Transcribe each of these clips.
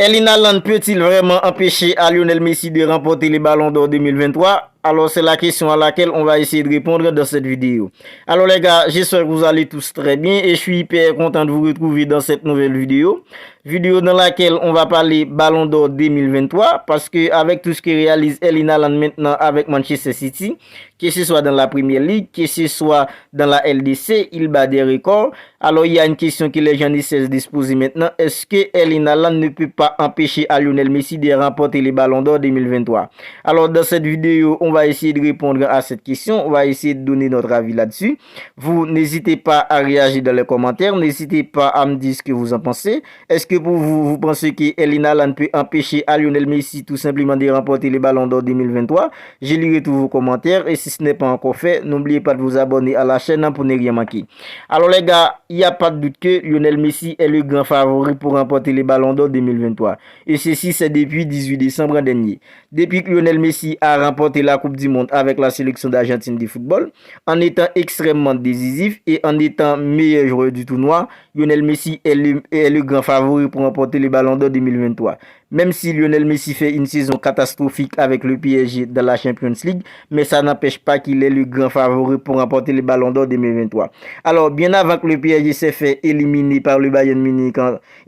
Erling Haaland peut-il vraiment empêcher à Lionel Messi de remporter les ballons d'or 2023? Alors, c'est la question à laquelle on va essayer de répondre dans cette vidéo. Alors les gars, j'espère que vous allez tous très bien et je suis hyper content de vous retrouver dans cette nouvelle vidéo. Vidéo dans laquelle on va parler Ballon d'or 2023 parce que avec tout ce que réalise Erling Haaland maintenant avec Manchester City, que ce soit dans la Premier League, que ce soit dans la LDC, il bat des records. Alors, il y a une question que les gens ne cessent de se poser maintenant. Est-ce que Erling Haaland ne peut pas empêcher à Lionel Messi de remporter les Ballons d'or 2023? Alors, dans cette vidéo, on va essayer de répondre à cette question. On va essayer de donner notre avis là-dessus. Vous n'hésitez pas à réagir dans les commentaires. N'hésitez pas à me dire ce que vous en pensez. Est-ce que pour vous, vous pensez que Erling Haaland peut empêcher à Lionel Messi tout simplement de remporter les Ballons d'or 2023? Je lirai tous vos commentaires et si ce n'est pas encore fait, n'oubliez pas de vous abonner à la chaîne pour ne rien manquer. Alors les gars, il n'y a pas de doute que Lionel Messi est le grand favori pour remporter les Ballons d'or 2023. Et ceci, c'est depuis 18 décembre dernier. Depuis que Lionel Messi a remporté la Coupe du Monde avec la sélection d'Argentine de football, en étant extrêmement décisif et en étant meilleur joueur du tournoi, Lionel Messi est le grand favori pour remporter les Ballons d'or 2023. Même si Lionel Messi fait une saison catastrophique avec le PSG dans la Champions League, mais ça n'empêche pas qu'il est le grand favori pour remporter les Ballons d'or 2023. Alors, bien avant que le PSG s'est fait éliminer par le Bayern Munich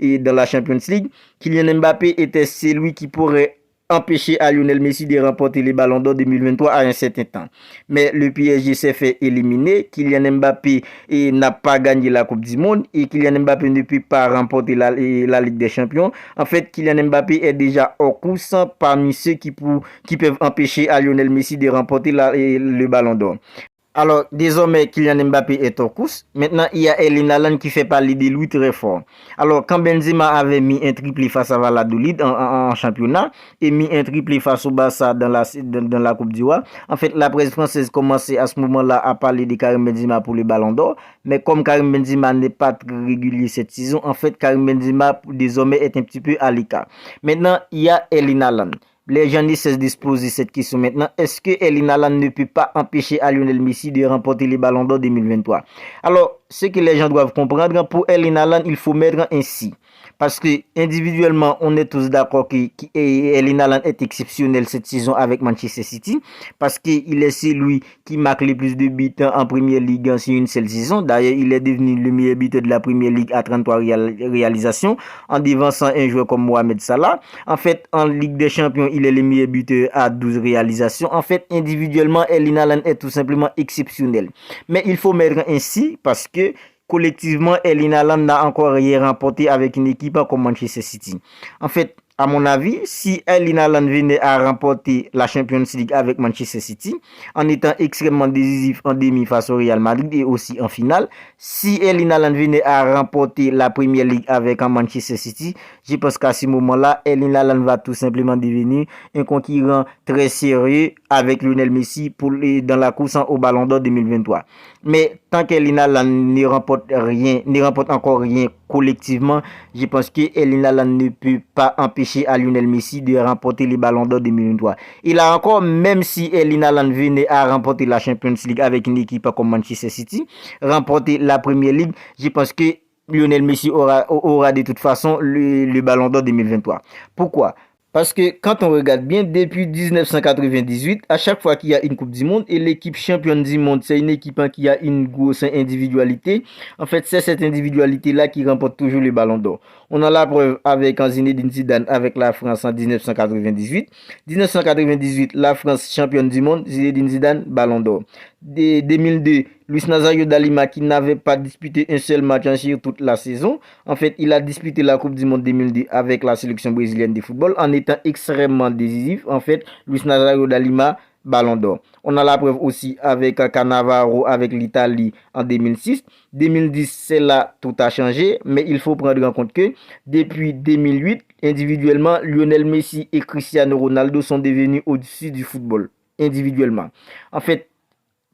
et dans la Champions League, Kylian Mbappé était celui qui pourrait empêcher à Lionel Messi de remporter les Ballons d'or 2023 à un certain temps. Mais le PSG s'est fait éliminer. Kylian Mbappé n'a pas gagné la Coupe du Monde et Kylian Mbappé ne peut pas remporter la Ligue des Champions. En fait, Kylian Mbappé est déjà hors course parmi ceux qui peuvent empêcher à Lionel Messi de remporter le Ballon d'or. Alors, désormais, Kylian Mbappé est en course. Maintenant, il y a Erling Haaland qui fait parler de lui très fort. Alors, quand Benzema avait mis un triplé face à Valladolid en championnat et mis un triplé face au Barça dans la Coupe du Roi, en fait, la presse française commençait à ce moment-là à parler de Karim Benzema pour le Ballon d'or. Mais comme Karim Benzema n'est pas très régulier cette saison, en fait, Karim Benzema, désormais, est un petit peu à l'écart. Maintenant, il y a Erling Haaland. Les gens ne cessent de se poser cette question maintenant. Est-ce que Erling Haaland ne peut pas empêcher à Lionel Messi de remporter les Ballons d'or 2023? Alors, ce que les gens doivent comprendre, pour Erling Haaland, il faut mettre ainsi. Parce que individuellement, on est tous d'accord que Erling Haaland est exceptionnel cette saison avec Manchester City. Parce qu'il est celui qui marque le plus de buts en Premier League sur une seule saison. D'ailleurs, il est devenu le meilleur buteur de la Premier League à 33 réalisations en devançant un joueur comme Mohamed Salah. En fait, en Ligue des Champions, il est le meilleur buteur à 12 réalisations. En fait, individuellement, Erling Haaland est tout simplement exceptionnel. Mais il faut mettre ainsi parce que collectivement, Erling Haaland n'a encore rien remporté avec une équipe comme Manchester City. En fait, à mon avis, si Erling Haaland venait à remporter la Champions League avec Manchester City, en étant extrêmement décisif en demi face au Real Madrid et aussi en finale, si Erling Haaland venait à remporter la Premier League avec Manchester City, je pense qu'à ce moment-là, Erling Haaland va tout simplement devenir un concurrent très sérieux avec Lionel Messi dans la course au Ballon d'or 2023. Mais tant qu'Erling Haaland ne remporte encore rien collectivement, je pense que Erling Haaland ne peut pas empêcher à Lionel Messi de remporter les Ballons d'or 2023. Il a encore, même si Erling Haaland venait à remporter la Champions League avec une équipe comme Manchester City, remporter la Premier League, je pense que Lionel Messi aura de toute façon le Ballon d'or 2023. Pourquoi? Parce que quand on regarde bien, depuis 1998, à chaque fois qu'il y a une Coupe du Monde, et l'équipe championne du monde, c'est une équipe qui a une grosse individualité. En fait, c'est cette individualité-là qui remporte toujours le Ballon d'or. On a la preuve avec Zinedine Zidane avec la France en 1998. 1998, la France championne du monde, Zinedine Zidane, Ballon d'or. 2002, Luis Nazario da Lima qui n'avait pas disputé un seul match sur toute la saison. En fait, il a disputé la Coupe du Monde 2002 avec la sélection brésilienne de football en étant extrêmement décisif. En fait, Luis Nazario da Lima, Ballon d'or. On a la preuve aussi avec Cannavaro avec l'Italie en 2006. 2010, c'est là tout a changé, mais il faut prendre en compte que depuis 2008, individuellement, Lionel Messi et Cristiano Ronaldo sont devenus au-dessus du football, individuellement. En fait,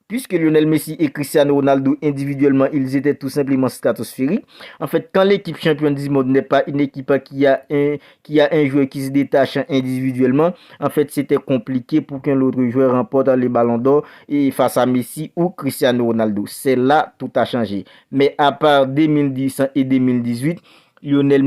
puisque Lionel Messi et Cristiano Ronaldo individuellement, ils étaient tout simplement stratosphériques. En fait, quand l'équipe championne du monde n'est pas une équipe qui a un joueur qui se détache individuellement, en fait, c'était compliqué pour qu'un autre joueur remporte les ballons d'or et face à Messi ou Cristiano Ronaldo. C'est là tout a changé. Mais à part 2010 et 2018, Lionel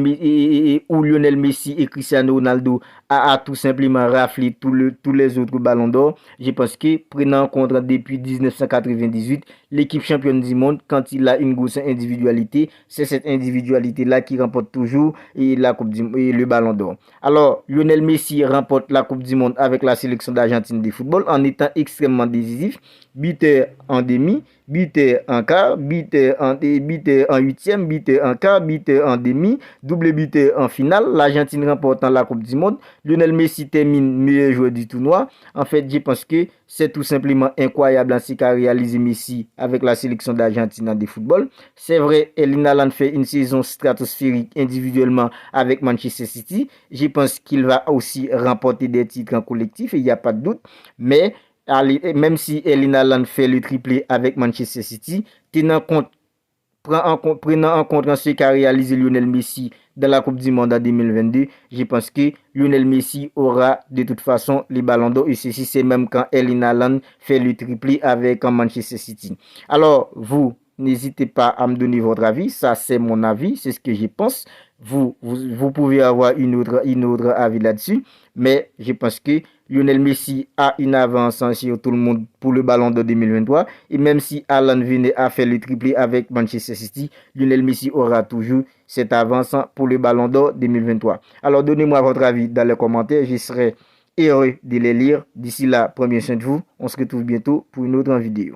Messi et Cristiano Ronaldo a tout simplement raflé tous les autres ballons d'or. Je pense que prenant en compte depuis 1998, l'équipe championne du monde, quand il a une grosse individualité, c'est cette individualité-là qui remporte toujours le ballon d'or. Alors, Lionel Messi remporte la Coupe du monde avec la sélection d'Argentine de football en étant extrêmement décisif, buteur en demi, buteur en quart, buteur en huitième, buteur en quart, buteur en demi, double buteur en finale. L'Argentine remportant la Coupe du monde. Lionel Messi termine meilleur joueur du tournoi. En fait, je pense que c'est tout simplement incroyable ce qu'a réalisé Messi avec la sélection d'Argentine de football. C'est vrai, Erling Haaland fait une saison stratosphérique individuellement avec Manchester City. Je pense qu'il va aussi remporter des titres en collectif, il n'y a pas de doute. Mais même si Erling Haaland fait le triplé avec Manchester City, prenant en compte ce qu'a réalisé Lionel Messi dans la Coupe du Monde en 2022, je pense que Lionel Messi aura de toute façon les ballons d'or. Et ceci, c'est même quand Erling Haaland fait le triplé avec Manchester City. Alors, vous, n'hésitez pas à me donner votre avis. Ça, c'est mon avis. C'est ce que je pense. Vous pouvez avoir une autre avis là-dessus. Mais je pense que Lionel Messi a une avance sur tout le monde pour le ballon de 2023. Et même si Haaland venait à faire le triplé avec Manchester City, Lionel Messi aura toujours cette avance pour le ballon d'or 2023. Alors donnez-moi votre avis dans les commentaires. Je serai heureux de les lire. D'ici là, prenez soin de vous. On se retrouve bientôt pour une autre vidéo.